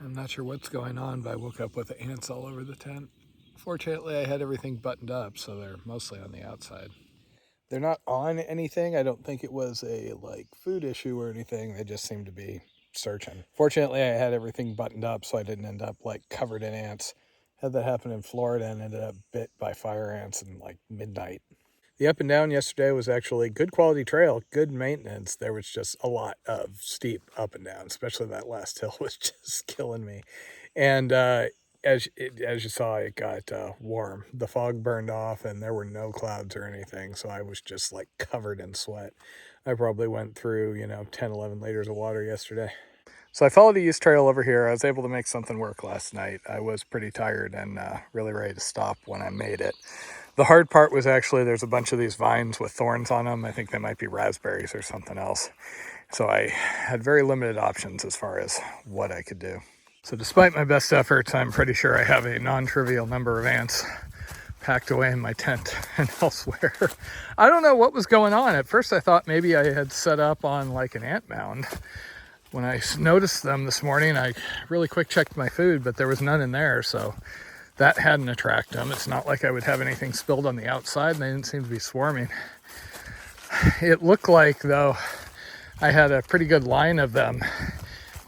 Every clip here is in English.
I'm not sure what's going on, but I woke up with ants all over the tent. Fortunately, I had everything buttoned up, so they're mostly on the outside. They're not on anything. I don't think it was a food issue or anything. They just seemed to be searching. Fortunately, I had everything buttoned up, so I didn't end up covered in ants. Had that happen in Florida and ended up bit by fire ants in midnight. The up and down yesterday was actually good quality trail, good maintenance. There was just a lot of steep up and down, especially that last hill was just killing me. And as you saw, it got warm. The fog burned off and there were no clouds or anything, so I was just covered in sweat. I probably went through 10 11 liters of water yesterday. So I followed a used trail over here. I was able to make something work last night. I was pretty tired and really ready to stop when I made it. The hard part was actually there's a bunch of these vines with thorns on them. I think they might be raspberries or something else. So I had very limited options as far as what I could do. So despite my best efforts, I'm pretty sure I have a non-trivial number of ants packed away in my tent and elsewhere. I don't know what was going on. At first I thought maybe I had set up on an ant mound. When I noticed them this morning, I really quick checked my food, but there was none in there, so that hadn't attracted them. It's not like I would have anything spilled on the outside, and they didn't seem to be swarming. It looked like, though, I had a pretty good line of them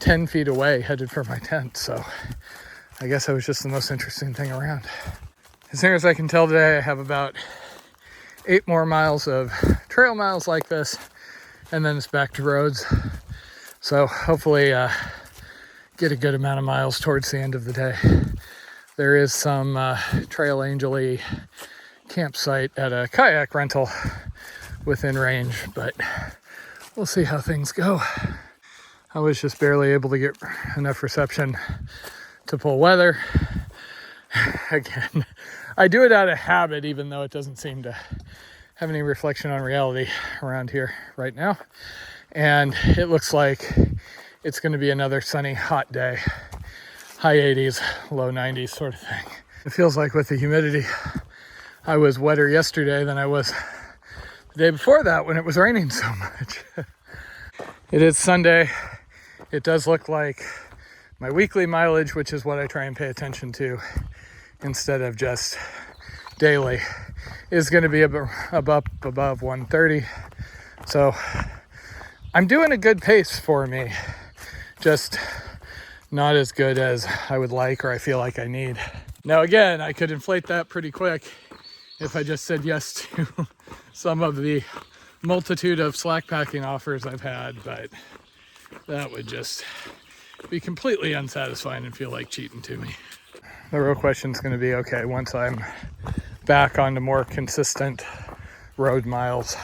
10 feet away headed for my tent, so I guess I was just the most interesting thing around. As near as I can tell today, I have about 8 more miles of trail miles like this, and then it's back to roads. So hopefully get a good amount of miles towards the end of the day. There is some Trail Angel-y campsite at a kayak rental within range, but we'll see how things go. I was just barely able to get enough reception to pull weather. Again, I do it out of habit, even though it doesn't seem to have any reflection on reality around here right now. And it looks like it's going to be another sunny, hot day. High 80s, low 90s sort of thing. It feels like with the humidity, I was wetter yesterday than I was the day before that when it was raining so much. It is Sunday. It does look like my weekly mileage, which is what I try and pay attention to instead of just daily, is going to be above 130. So I'm doing a good pace for me, just not as good as I would like or I feel like I need. Now again, I could inflate that pretty quick if I just said yes to some of the multitude of slack packing offers I've had, but that would just be completely unsatisfying and feel like cheating to me. The real question is going to be, okay, once I'm back onto more consistent road miles,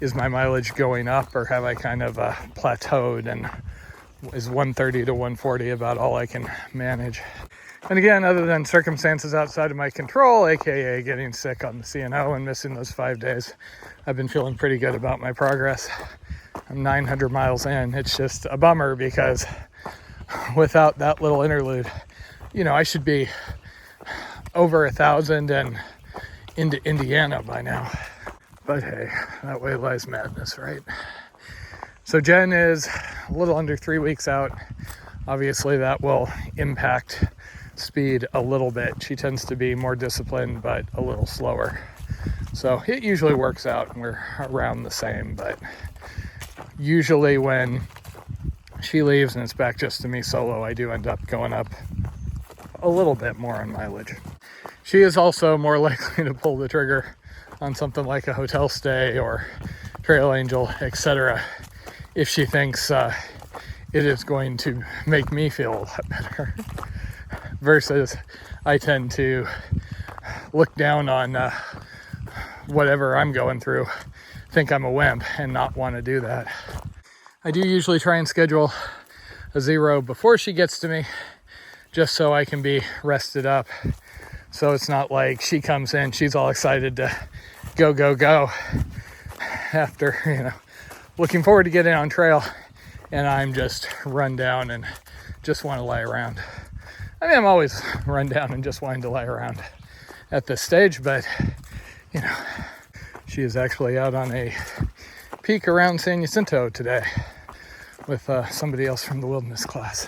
is my mileage going up or have I kind of plateaued, and is 130 to 140 about all I can manage? And again, other than circumstances outside of my control, aka getting sick on the CNO and missing those 5 days, I've been feeling pretty good about my progress. I'm 900 miles in. It's just a bummer because without that little interlude, I should be over 1,000 and into Indiana by now. But hey, that way lies madness, right? So Jen is a little under 3 weeks out. Obviously that will impact speed a little bit. She tends to be more disciplined, but a little slower. So it usually works out and we're around the same, but usually when she leaves and it's back just to me solo, I do end up going up a little bit more on mileage. She is also more likely to pull the trigger on something like a hotel stay or Trail Angel, etc., if she thinks it is going to make me feel a lot better. Versus I tend to look down on whatever I'm going through, think I'm a wimp, and not want to do that. I do usually try and schedule a 0 before she gets to me, just so I can be rested up. So it's not like she comes in, she's all excited to go after, looking forward to getting on trail, and I'm just run down and just want to lie around. I mean, I'm always run down and just wanting to lie around at this stage, but, she is actually out on a peak around San Jacinto today with somebody else from the wilderness class.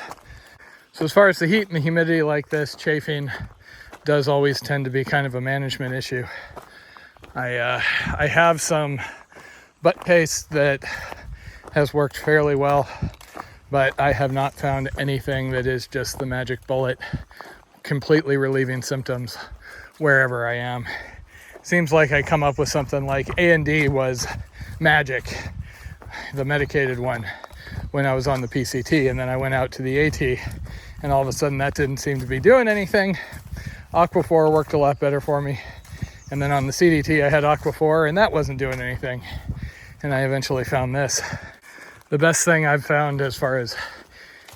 So as far as the heat and the humidity like this, chafing does always tend to be kind of a management issue. I have some butt paste that has worked fairly well, but I have not found anything that is just the magic bullet, completely relieving symptoms wherever I am. Seems like I come up with something like A&D was magic, the medicated one, when I was on the PCT, and then I went out to the AT, and all of a sudden that didn't seem to be doing anything. Aquaphor worked a lot better for me, and then on the CDT I had Aquaphor, and that wasn't doing anything, and I eventually found this. The best thing I've found as far as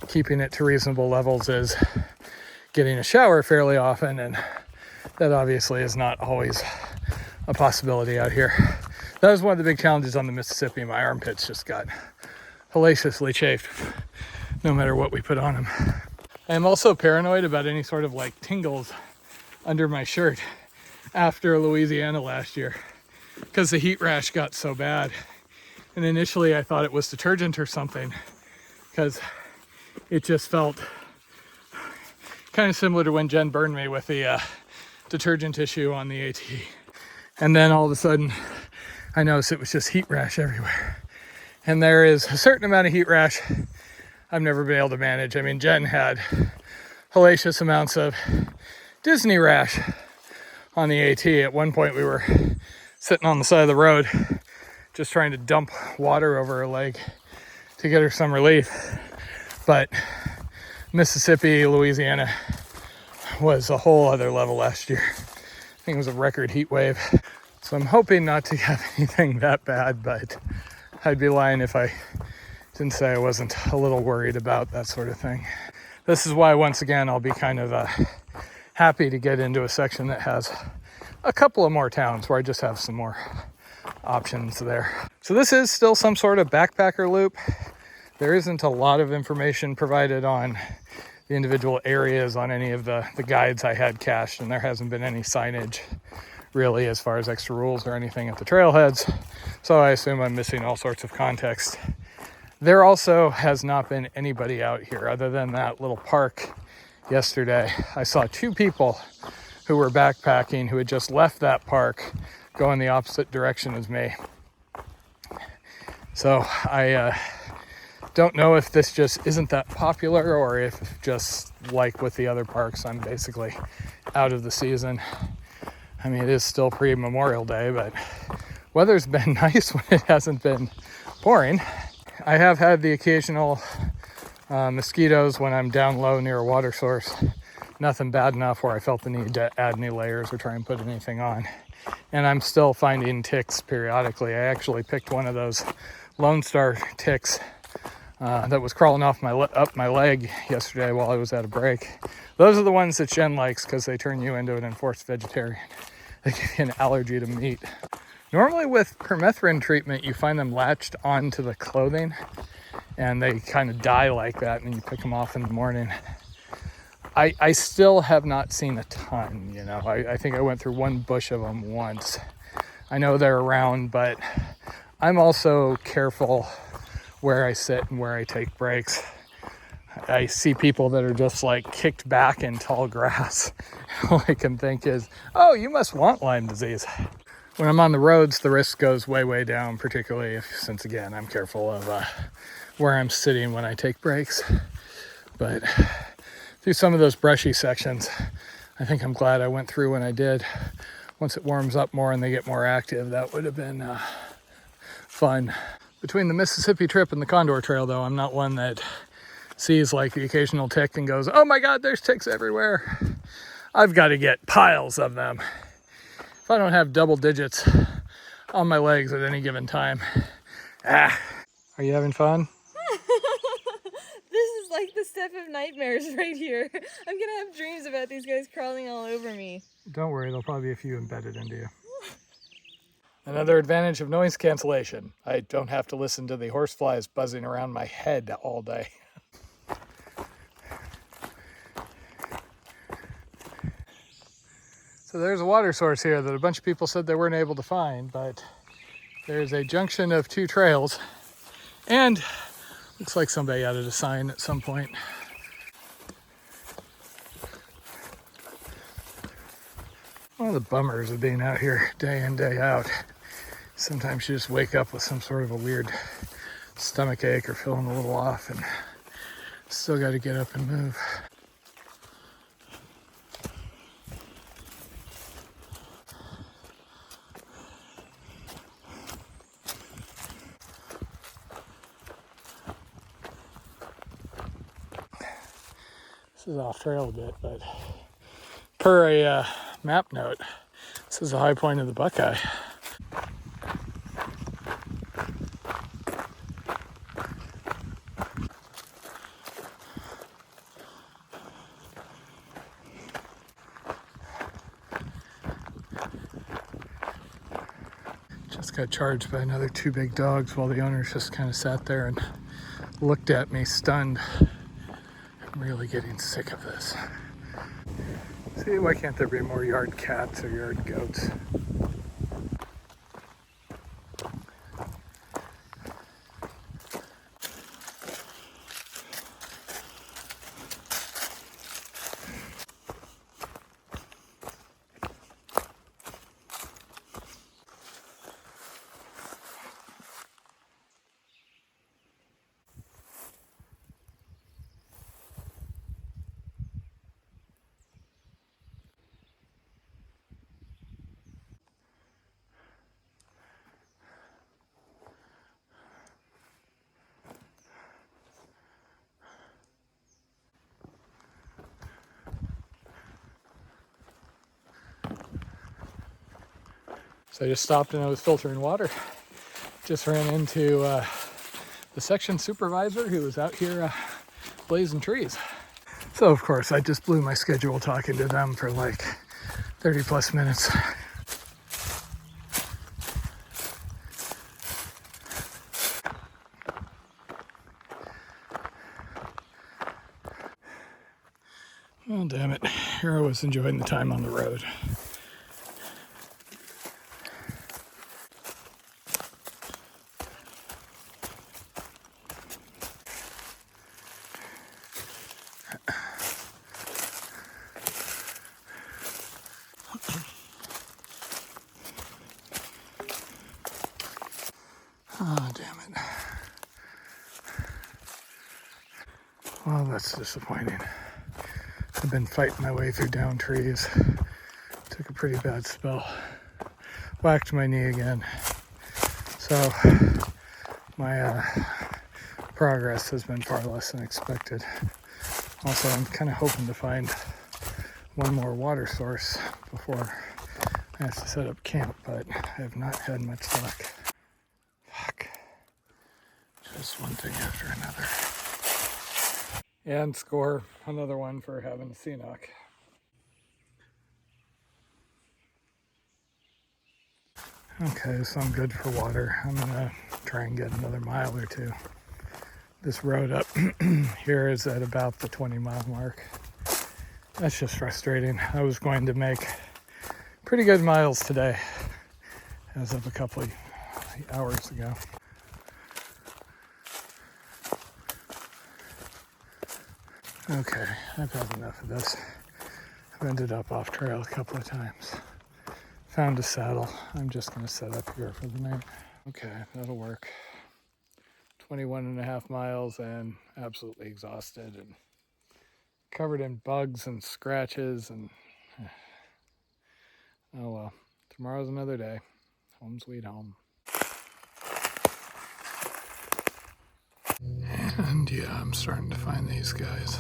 keeping it to reasonable levels is getting a shower fairly often, and that obviously is not always a possibility out here. That was one of the big challenges on the Mississippi. My armpits just got hellaciously chafed no matter what we put on them. I am also paranoid about any sort of like tingles under my shirt after Louisiana last year because the heat rash got so bad. And initially I thought it was detergent or something because it just felt kind of similar to when Jen burned me with the detergent issue on the AT. And then all of a sudden I noticed it was just heat rash everywhere. And there is a certain amount of heat rash I've never been able to manage. I mean, Jen had hellacious amounts of Disney rash on the AT. At one point we were sitting on the side of the road just trying to dump water over her leg to get her some relief. But Mississippi, Louisiana was a whole other level last year. I think it was a record heat wave. So I'm hoping not to have anything that bad, but I'd be lying if I didn't say I wasn't a little worried about that sort of thing. This is why, once again, I'll be kind of happy to get into a section that has a couple of more towns where I just have some more options there. So this is still some sort of backpacker loop. There isn't a lot of information provided on the individual areas on any of the guides I had cached, and there hasn't been any signage really as far as extra rules or anything at the trailheads, so I assume I'm missing all sorts of context. There also has not been anybody out here other than that little park yesterday. I saw two people who were backpacking who had just left that park going the opposite direction as me. So I don't know if this just isn't that popular or if just like with the other parks, I'm basically out of the season. I mean, it is still pre-Memorial Day, but weather's been nice when it hasn't been pouring. I have had the occasional mosquitoes when I'm down low near a water source. Nothing bad enough where I felt the need to add any layers or try and put anything on. And I'm still finding ticks periodically. I actually picked one of those Lone Star ticks that was crawling off up my leg yesterday while I was at a break. Those are the ones that Jen likes because they turn you into an enforced vegetarian. They give you an allergy to meat. Normally with permethrin treatment, you find them latched onto the clothing and they kind of die like that, and then you pick them off in the morning. I still have not seen a ton, you know. I think I went through one bush of them once. I know they're around, but I'm also careful where I sit and where I take breaks. I see people that are just like kicked back in tall grass. All I can think is, oh, you must want Lyme disease. When I'm on the roads, the risk goes way, way down, particularly since again, I'm careful of where I'm sitting when I take breaks. But through some of those brushy sections, I think I'm glad I went through when I did. Once it warms up more and they get more active, that would have been fun. Between the Mississippi trip and the Condor Trail, though, I'm not one that sees like the occasional tick and goes, oh my God, there's ticks everywhere. I've got to get piles of them. If I don't have double digits on my legs at any given time. Are you having fun? This is like the stuff of nightmares right here. I'm gonna have dreams about these guys crawling all over me. Don't worry, there'll probably be a few embedded into you. Another advantage of noise cancellation. I don't have to listen to the horseflies buzzing around my head all day. So there's a water source here that a bunch of people said they weren't able to find, but there's a junction of two trails, and looks like somebody added a sign at some point. One of the bummers of being out here day in, day out. Sometimes you just wake up with some sort of a weird stomach ache or feeling a little off and still got to get up and move. This is off trail a bit, but per a map note, this is the high point of the Buckeye. Just got charged by another 2 big dogs while the owners just kind of sat there and looked at me stunned. I'm really getting sick of this. See, why can't there be more yard cats or yard goats? So I just stopped and I was filtering water. Just ran into the section supervisor who was out here blazing trees. So of course I just blew my schedule talking to them for like 30 plus minutes. Oh damn it, here I was enjoying the time on the road. Oh, damn it. Well, that's disappointing. I've been fighting my way through down trees. Took a pretty bad spell. Whacked my knee again. So, my progress has been far less than expected. Also, I'm kind of hoping to find one more water source before I have to set up camp, but I have not had much luck. Fuck. Just one thing after another. And score another one for having a CNOC. Okay, so I'm good for water. I'm gonna try and get another mile or two. This road up here is at about the 20-mile mark. That's just frustrating. I was going to make pretty good miles today as of a couple of hours ago. Okay, I've had enough of this. I've ended up off trail a couple of times. Found a saddle. I'm just going to set up here for the night. Okay, that'll work. 21 and a half miles and absolutely exhausted and covered in bugs and scratches and oh well, tomorrow's another day. Home sweet home. And yeah, I'm starting to find these guys.